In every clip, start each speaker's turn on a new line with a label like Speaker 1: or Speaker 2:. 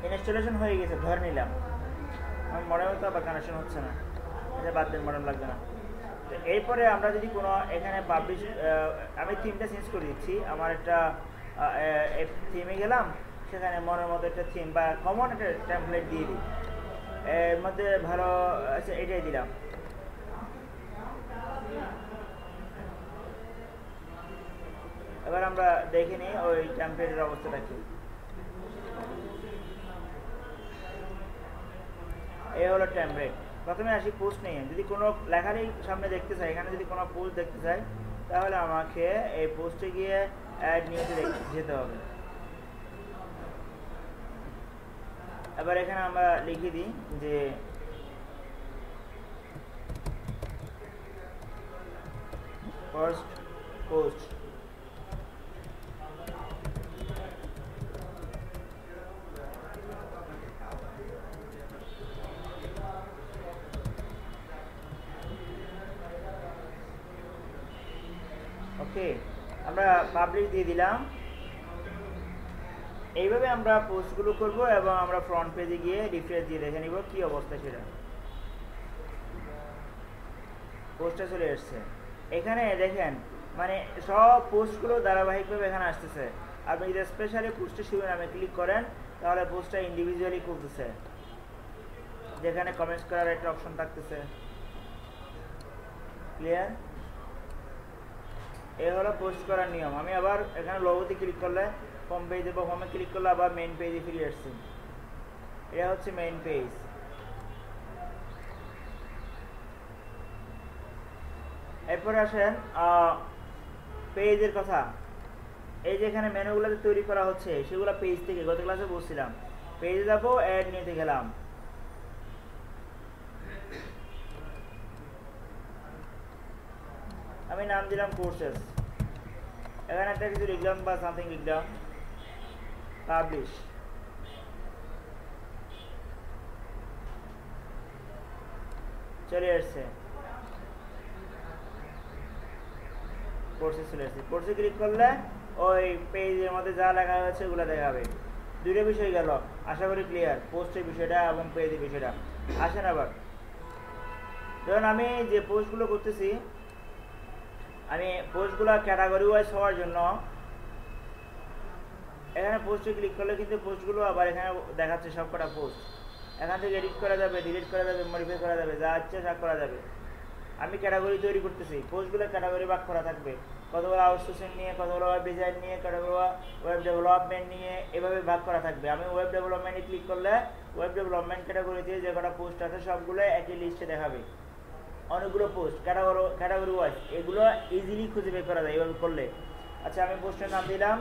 Speaker 1: Installation হয়ে গেছে, ধরে নিলাম। আমার মডেল তো আবার কানেকশন হচ্ছে না, এটা বাদ দেন, মডেল লাগবে না। তো এরপরে আমরা যদি কোনো এখানে পাবলিশ, আমি থিমটা চেঞ্জ করে দিচ্ছি। আমার একটা থিমে গেলাম, সেখানে মনের মতো একটা থিম বা কমন একটা টেমপ্লেট দিয়ে দিই। এর মধ্যে ভালো আচ্ছা এটাই দিলাম। এবার আমরা দেখে নিই ওই টেমপ্লেটের অবস্থাটা কি। এই হলো টেমপ্লেট। প্রথমে আসি পোস্ট নিয়ে। যদি কোনো লেখারই সামনে দেখতে চাই, এখানে যদি কোনো পোস্ট দেখতে চাই, তাহলে আমাকে এই পোস্টে গিয়ে অ্যাড নিউতে যেতে হবে। এবার এখানে আমরা লিখে দিই যে ফার্স্ট পোস্ট। ওকে, আমরা পাবলিশ দিয়ে দিলাম। এইভাবে আমরা পোস্টগুলো করব এবং আমরা ফ্রন্ট পেজে গিয়ে রিফ্রেশ দিয়ে দেখে নিব কি অবস্থা সেটা। পোস্টটা চলে এসছে। এখানে দেখেন মানে সব পোস্টগুলো ধারাবাহিকভাবে এখানে আসতেছে। আপনি যদি স্পেশালি পোস্টের শিরোনামে ক্লিক করেন, তাহলে পোস্টটা ইন্ডিভিজুয়ালি খুলতেছে, যেখানে কমেন্টস করার একটা অপশন থাকতেছে। ক্লিয়ার? এই হলো পোস্ট করার নিয়ম। আমি আবার এখানে লোগোতে ক্লিক করলে হোম পেজে বা হোমে ক্লিক করলে আবার মেইন পেজে ফিরে আসছি। এটা হচ্ছে মেইন পেজ। এরপরে আসেন পেজের কথা। এই যে এখানে মেনুগুলো তৈরি করা হচ্ছে সেগুলো পেজ থেকে, গত ক্লাসে বলছিলাম। পেজে যাবো, অ্যাড নিতে গেলাম, আমি নাম দিলাম কোর্সেস। এখানে একটা কিছু লিখলাম বা সামথিং লিখলাম, পাবলিশ। চলে আসছে, কোর্সে চলে আসছে। কোর্সে ক্লিক করলে ওই পেজের মধ্যে যা লেখা হয়েছে ওগুলো দেখাবে। দুইটা বিষয় গেল, আশা করি ক্লিয়ার, পোস্টের বিষয়টা এবং পেজের বিষয়টা। আসেন আবার, ধরুন আমি যে পোস্টগুলো করতেছি, আমি পোস্টগুলো ক্যাটাগরি ওয়াইজ হওয়ার জন্য এখানে পোস্টে ক্লিক করলে কিন্তু পোস্টগুলো আবার এখানে দেখাচ্ছে সব কটা পোস্ট। এখান থেকে এডিট করা যাবে, ডিলিট করা যাবে, মডিফাই করা যাবে, যা ইচ্ছে তা করা যাবে। আমি ক্যাটাগরি তৈরি করতেছি, পোস্টগুলো ক্যাটাগরি ভাগ করা থাকবে। কতগুলো আউটসোর্সিং নিয়ে, কতগুলো ওয়েব ডিজাইন নিয়ে, কতগুলো ওয়েব ডেভেলপমেন্ট নিয়ে, এভাবে ভাগ করা থাকবে। আমি ওয়েব ডেভেলপমেন্টে ক্লিক করলে ওয়েব ডেভেলপমেন্ট ক্যাটাগরিতে যে কটা পোস্ট আছে সবগুলো একই লিস্টে দেখাবে। অনেকগুলো পোস্ট ক্যাটাগরি ওয়াইজ, এগুলো ইজিলি খুঁজে বের করা যায় এইভাবে করলে। আচ্ছা, আমি পোস্টের নাম দিলাম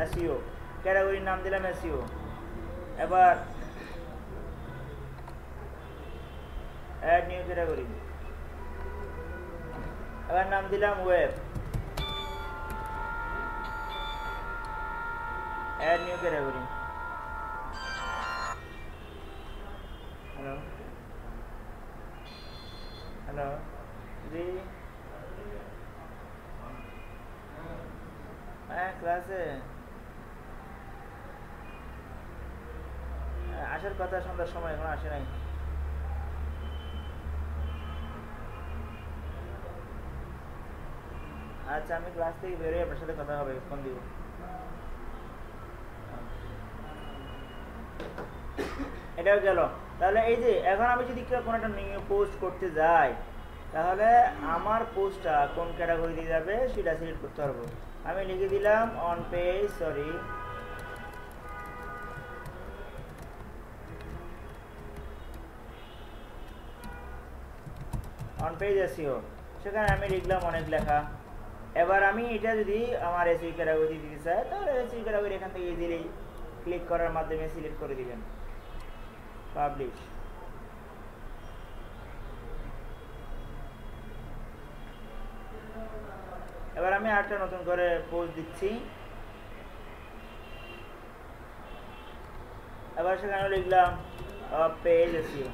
Speaker 1: এসইও, ক্যাটাগরির নাম দিলাম এসইও। এবার অ্যাড নিউ ক্যাটাগরি, এবার নাম দিলাম web, add new category. Hello hello ji, হ্যাঁ ক্লাসে আসার কথা, সন্ধ্যার সময় এখন আসে নাই। আচ্ছা, আমি ক্লাস থেকে বেরোই, আপনার সাথে কথা হবে, ফোন দিব। এটাও গেল। তাহলে এই যে এখন আমি যদি কোনো একটা নিউ পোস্ট করতে যাই, তাহলে আমার পোস্টটা কোন ক্যাটাগরিতে যাবে সেটা সিলেক্ট করতে পারবো। আমি লিখে দিলাম on page, sorry on page SEO, সেখানে আমি লিখলাম অনেক লেখা। এবার আমি এটা যদি আমার এসইও ক্যাটাগরি দিতে চাই, তাহলে এসইও ক্যাটাগরি এখান থেকে ইজিলি ক্লিক করার মাধ্যমে সিলেক্ট করে দিবেন, পাবলিশ। এবার আমি আরেকটা নতুন করে পোস্ট দিচ্ছি। এবার সেখানে লিখলাম পেজ এসইও।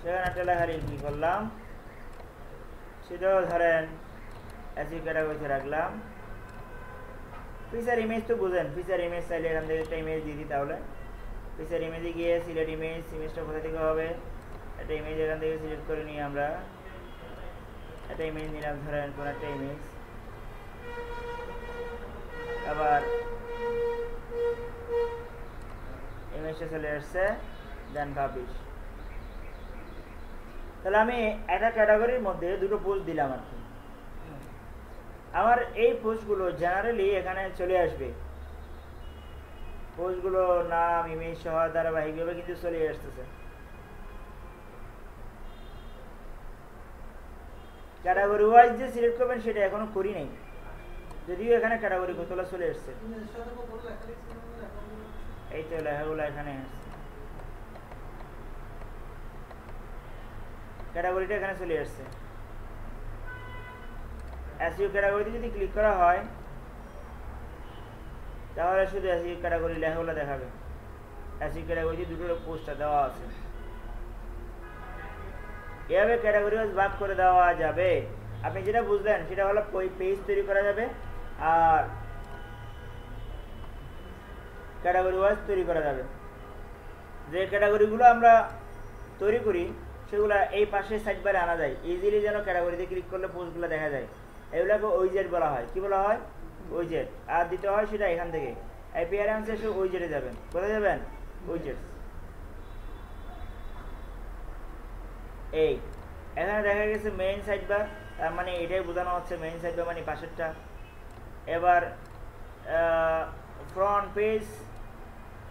Speaker 1: সেখানে একটা লেখা কি করলাম, সেটাও ধরেন এসইও ক্যাটাগরিতে রাখলাম। ফিচার ইমেজ তো বুঝেন, ফিচার ইমেজ চাইলে এখান থেকে একটা ইমেজ দিয়ে দিই। তাহলে ফিচার ইমেজে গিয়ে সিলেক্ট ইমেজ, ইমেজটা কোথা থেকে হবে, একটা ইমেজ এখান থেকে সিলেক্ট করে নিই আমরা। একটা ইমেজ নিলাম, ধরেন কোন একটা ইমেজ, আবার ইমেজটা চলে আসছে, দেন পাবলিশ। তাহলে আমি একটা ক্যাটাগরির মধ্যে দুটো পোস্ট দিলাম আর কি। আমার এই পোস্টগুলো জেনারেলি এখানে চলে আসবে, পোস্টগুলো নাম ইমেজ সহ ধারাবাহিকভাবে কিন্তু চলে আসতেছে। ক্যাটাগরি ওয়াইজ যে সিলেক্ট করবেন সেটা এখনো করি নাই, যদিও এখানে ক্যাটাগরি কতগুলো চলে আসছে। এই তো লেখাগুলো এখানে আসছে, ক্যাটাগরিটা এখানে চলে আসছে। এসইও ক্যাটাগরিতে যদি ক্লিক করা হয় তাহলে শুধু এসইও ক্যাটাগরি লেখাগুলো দেখাবে। এসইও ক্যাটাগরিতে দুটো পোস্টার দেওয়া আছে, এভাবে ক্যাটাগরি ওয়াইজ ভাগ করে দেওয়া যাবে। আপনি যেটা বুঝলেন সেটা হলো পেজ তৈরি করা যাবে আর ক্যাটাগরি ওয়াইজ তৈরি করা যাবে। যে ক্যাটাগরিগুলো আমরা তৈরি করি সেগুলো এই পাশে সাইড বারে আনা যায় ইজিলি, যেন ক্যাটাগরিতে ক্লিক করলে পোস্টগুলো দেখা যায়। এগুলোকে ওইজেট বলা হয়। কি বলা হয়? ওইজেট। আর দিতে হয় সেটা এখান থেকে অ্যাপিয়ারেন্স এসে ওইজেটে যাবেন। কোথায় যাবেন? ওইজেট। এই এখানে দেখা গেছে মেইন সাইড বার, তার মানে এটাই বোঝানো হচ্ছে মেইন সাইড বার মানে পাশেরটা। এবার front page,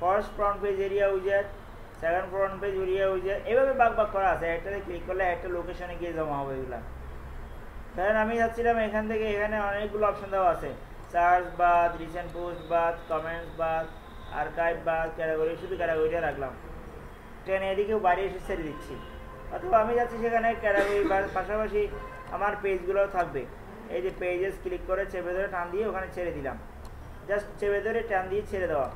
Speaker 1: first front page area উইজেট, second front page area উইজেট, এভাবে ভাগ ভাগ করা আছে। একটাতে ক্লিক করলে একটা লোকেশনে গিয়ে জমা হবে এগুলা। ধরেন আমি যাচ্ছিলাম এখান থেকে, এখানে অনেকগুলো অপশন দেওয়া আছে, সার্চ বাদ, রিসেন্ট পোস্ট বাদ, কমেন্টস বাদ, আর্কাইভ বাদ, ক্যাটাগরি, শুধু ক্যাটাগরিটা রাখলাম। ট্রেনে এদিকেও বাড়ি এসে ছেড়ে দিচ্ছি। অথবা আমি যাচ্ছি সেখানে ক্যাটাগরি পাশাপাশি আমার পেজগুলোও থাকবে। এই যে পেজেস ক্লিক করে চেপে ধরে টান দিয়ে ওখানে ছেড়ে দিলাম, জাস্ট চেপে ধরে টান দিয়ে ছেড়ে দেওয়া।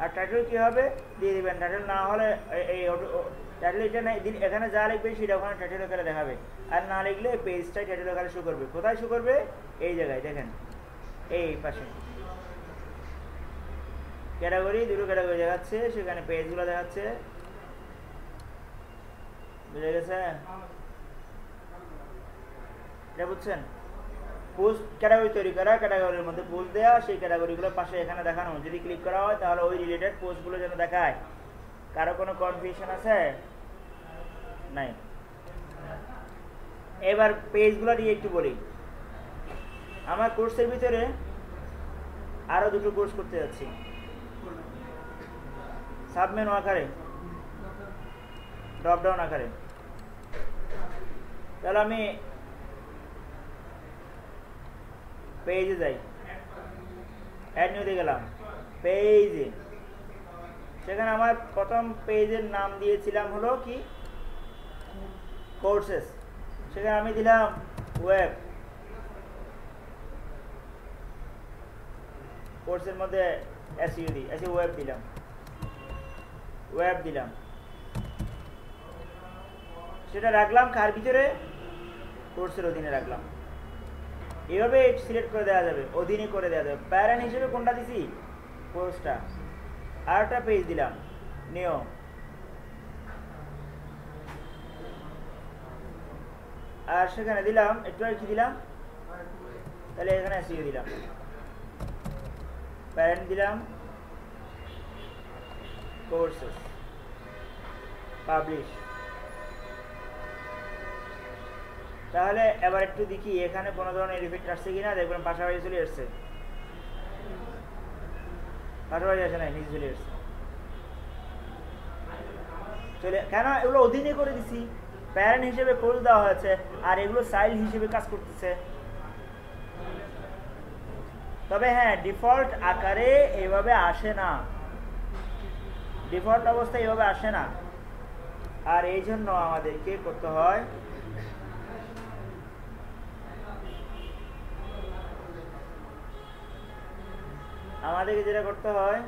Speaker 1: আর টাইটেল কী হবে দিয়ে দেবেন। টাইটেল না হলে এই টাইটেল এটা এখানে যা লিখবে সেটা ওখানে টাইটেল আকারে দেখাবে, আর না লিখলে পেজটাই টাইটেল আকারে শো করবে। কোথায় শো করবে? এই জায়গায় দেখেন, এই পাশে ক্যাটাগরি, দুটো ক্যাটাগরি দেখাচ্ছে, সেখানে পেজগুলো দেখাচ্ছে। বুঝে গেছে? এটা বুঝছেন? পোস্ট ক্যাটাগরি তৈরি করা, ক্যাটাগরির মধ্যে পোস্ট দেওয়া, সেই ক্যাটাগরিগুলোর পাশে এখানে দেখানো। যদি ক্লিক করা হয় তাহলে ওই রিলেটেড পোস্টগুলো যেন দেখায়। কারো কোনো কনফিউশন আছে? নাই। এবার পেজগুলো নিয়ে একটু বলি। আমার কোর্সের ভিতরে আরো দুটো কোর্স করতে যাচ্ছি সাবমেনু আকারে, ড্রপডাউন আকারে। তাহলে আমি পেজে যাই, অ্যাড নিউতে গেলাম, পেজে, সেখানে আমার প্রথম পেজের নাম দিয়েছিলাম হলো কি কোর্সেস, সেখানে আমি দিলাম ওয়েব। কোর্সের মধ্যে এসইও দিই, এসইও ওয়েব দিলাম, ওয়েব দিলাম, সেটা রাখলাম কার ভিতরে? কোর্সের অধীনে রাখলাম। এভাবে সিলেক্ট করে দেওয়া যাবে, অধীনে করে দেওয়া যাবে। প্যারেন্ট হিসেবে কোনটা দিছি? কোর্সটা। আর একটা পেজ দিলাম নিও, আর সেখানে দিলাম একটু আর কি দিলাম, তাহলে এখানে এসইও দিলাম, প্যারেন্ট দিলাম, কোর্সেস, পাবলিশ। তাহলে এবার একটু দেখি এখানে কোনো ধরনের ইফেক্ট আসছে কিনা। দেখবেন পাশাপাশি চলে আসছে, পাশাপাশি আসে নাই, নিচে চলে আসছে। চলে কেন? এগুলো অধীনে করে দিছি, প্যারেন্ট হিসেবে কোর্স দেওয়া হয়েছে, আর এগুলো চাইল্ড হিসেবে কাজ করতেছে। তবে হ্যাঁ, ডিফল্ট আকারে এইভাবে আসে না, ডিফল্ট অবস্থায় এইভাবে আসে না। আর এই জন্য আমাদেরকে করতে হয় যেটা করতে হয়,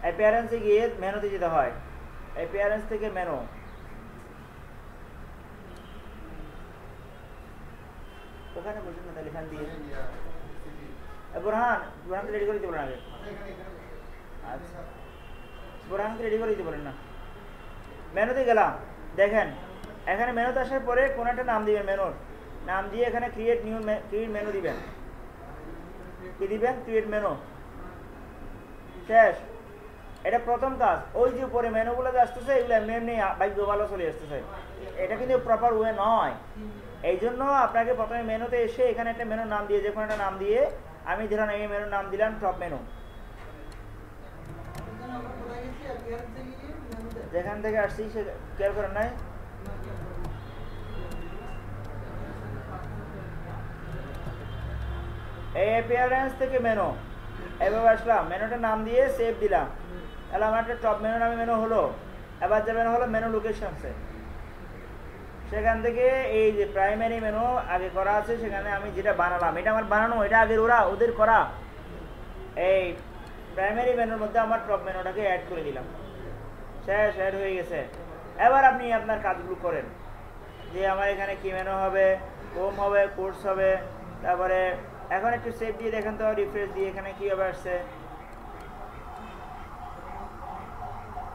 Speaker 1: অ্যাপিয়ারেন্সে গিয়ে মেনুতে যেতে হয়। অ্যাপিয়ারেন্স থেকে মেনু, ওখানে বসুন না তাহলে এখান দিয়ে বোরহান বোরহানকে রেডি করে দিতে বলেন আগে আচ্ছা বোরহানকে রেডি করে দিতে বলেন না মেনুতে গেলাম দেখেন এখানে মেনুতে আসার পরে কোন একটা নাম দিবেন মেনুর নাম দিয়ে এখানে ক্রিয়েট মেনু দিবেন কি দিবেন ক্রিয়েট মেনু শেষ এটা প্রথম কাজ ওই যে উপরে মেনুগুলো যে আসতেছে এগুলো এমনি এমনি ভাগ্য ভালো চলে আসতেছে এটা কিন্তু প্রপার ওয়ে নয় এই জন্য আপনাকে প্রথমে মেনুতে এসে এখানে একটা মেনুর নাম দিয়ে যে কোনো একটা নাম দিয়ে আমি ধরুন এই মেনুর নাম দিলাম টপ মেনু যেখান থেকে আসছি সে কেয়ার করেন নাই এই অ্যাপিয়ারেন্স থেকে মেনু এভাবে আসলাম মেনুটার নাম দিয়ে সেভ দিলাম তাহলে আমার একটা টপ মেনু নামে মেনু হলো এবার যাবেন হলো মেনু লোকেশনসে সেখান থেকে এই যে প্রাইমারি মেনু আগে করা আছে সেখানে আমি যেটা বানালাম এটা আমার বানানো এটা আগের ওদের করা এই প্রাইমারি মেনুর মধ্যে আমার টপ মেনুটাকে অ্যাড করে দিলাম শেষ অ্যাড হয়ে গেছে এবার আপনি আপনার কাজগুলো করেন যে আমার এখানে কি মেনু হবে হোম হবে কোর্স হবে তারপরে এখন একটু সেভ দিয়ে দেখেন তো রিফ্রেশ দিয়ে এখানে কি হবে আসছে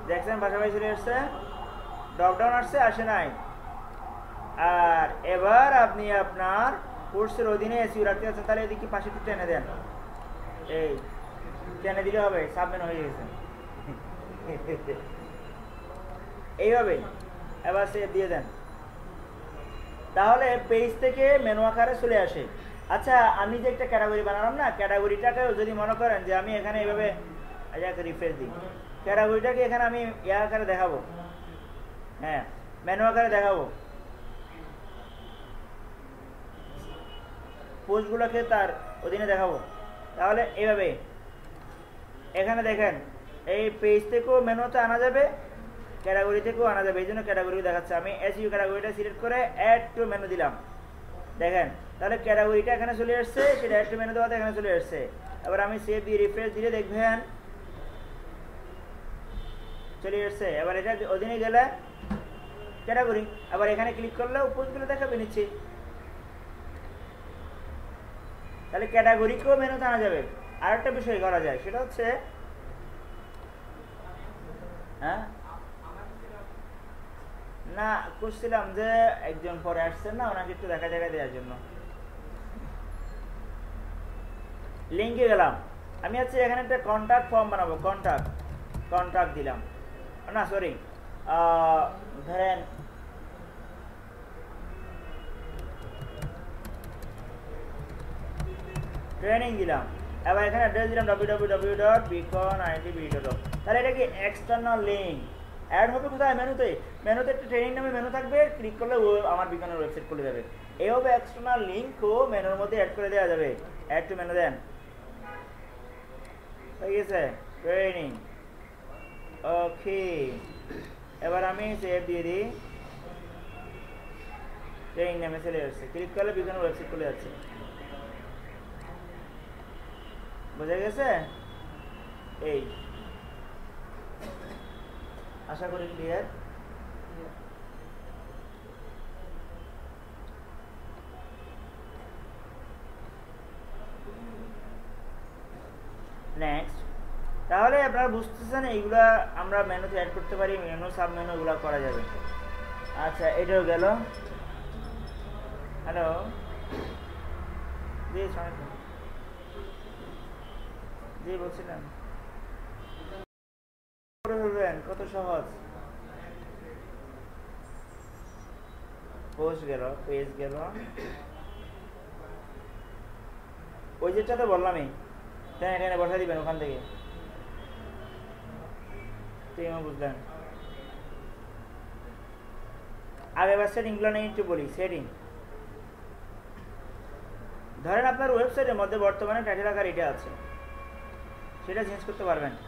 Speaker 1: দেখছেন পাশাপাশি চলে আসছে ড্রপডাউন আসছে আসে নাই আর এবার আপনি আপনার কোর্সের অধীনে এসিউ রাখতে আছেন তাহলে এদিকে পাশে একটু টেনে দেন এই টেনে দিলে হবে সাবমেনু হয়ে গেছে এইভাবে এবার সেভ দিয়ে দেন তাহলে পেজ থেকে মেনু আকারে চলে আসে আচ্ছা আমি যে একটা ক্যাটাগরি বানালাম না ক্যাটাগরিটাকে যদি মনে করেন যে আমি এখানে এইভাবে রিফ্রেশ দিই ক্যাটাগরিটাকে এখানে আমি ইয়া আকারে দেখাবো হ্যাঁ মেনু আকারে দেখাবো পোস্টগুলোকে তার অধীনে দেখাবো তাহলে এইভাবে এখানে দেখেন এই পেজ থেকেও মেনুতে আনা যাবে ক্যাটাগরি থেকেও আনা যাবে এই জন্য ক্যাটাগরি দেখাচ্ছে আমি এসইউ ক্যাটাগরিটা সিলেক্ট করে অ্যাড টু মেনু দিলাম দেখেন তাহলে ক্যাটাগরিটা এখানে চলে আসছে সেটা অ্যাড টু মেনু দেওয়াতে এখানে চলে আসছে এবার আমি সেভ দিয়ে রিফ্রেশ দিলে দেখবেন চলে আসছে এবার এটা অধীনে গেলে ক্যাটাগরি আবার এখানে ক্লিক করলে পোস্টগুলো দেখাবে নিচ্ছে তাহলে ক্যাটাগরিকেও মেনুতে আনা যাবে আর একটা বিষয় করা যায় সেটা হচ্ছে হ্যাঁ না করছিলাম যে একজন পরে আসছেন না ওনাকে একটু দেখা দেওয়ার জন্য লিঙ্কে গেলাম আমি হচ্ছে এখানে একটা কন্ট্যাক্ট ফর্ম বানাবো কন্ট্যাক্ট দিলাম না সরি ধরেন ট্রেনিং দিলাম এবার এখানে অ্যাড্রেস দিলাম www.beaconitb.com তাহলে এটা কি এক্সটার্নাল লিঙ্ক অ্যাড হবে কোথায় মেনুতে একটা ট্রেনিং নামে মেনু থাকবে ক্লিক করলে ও আমার বিজ্ঞানের ওয়েবসাইট খুলে যাবে এইভাবে এক্সটার্নাল লিঙ্কও মেনুর মধ্যে অ্যাড করে দেওয়া যাবে অ্যাড টু মেনু দেন হয়ে গেছে ট্রেনিং ওকে এবার আমি সেভ দিয়ে দিই ট্রেনিং নামে চলে যাচ্ছে ক্লিক করলে বিজ্ঞানের ওয়েবসাইট খুলে যাচ্ছে বোঝা গেছে এই আশা করি ক্লিয়ার নেক্সট তাহলে আপনারা বুঝতেছেন এইগুলা আমরা মেনুতে অ্যাড করতে পারি মেনু সাব মেনু এগুলো করা যাবে আচ্ছা এটাও গেল হ্যালো জি জি বলছিলাম কত সহজ পোস্ট গেল পেজ গেল ওই যেটা তো বললামই এখানে বসা দিবেন ওখান থেকে বুঝলেন আগে এবার সেটিংগুলো নিয়ে একটু বলি সেটিং ধরেন আপনার ওয়েবসাইটের মধ্যে বর্তমানে টাইটেল আকার এটা আছে সেটা চেঞ্জ করতে পারবেন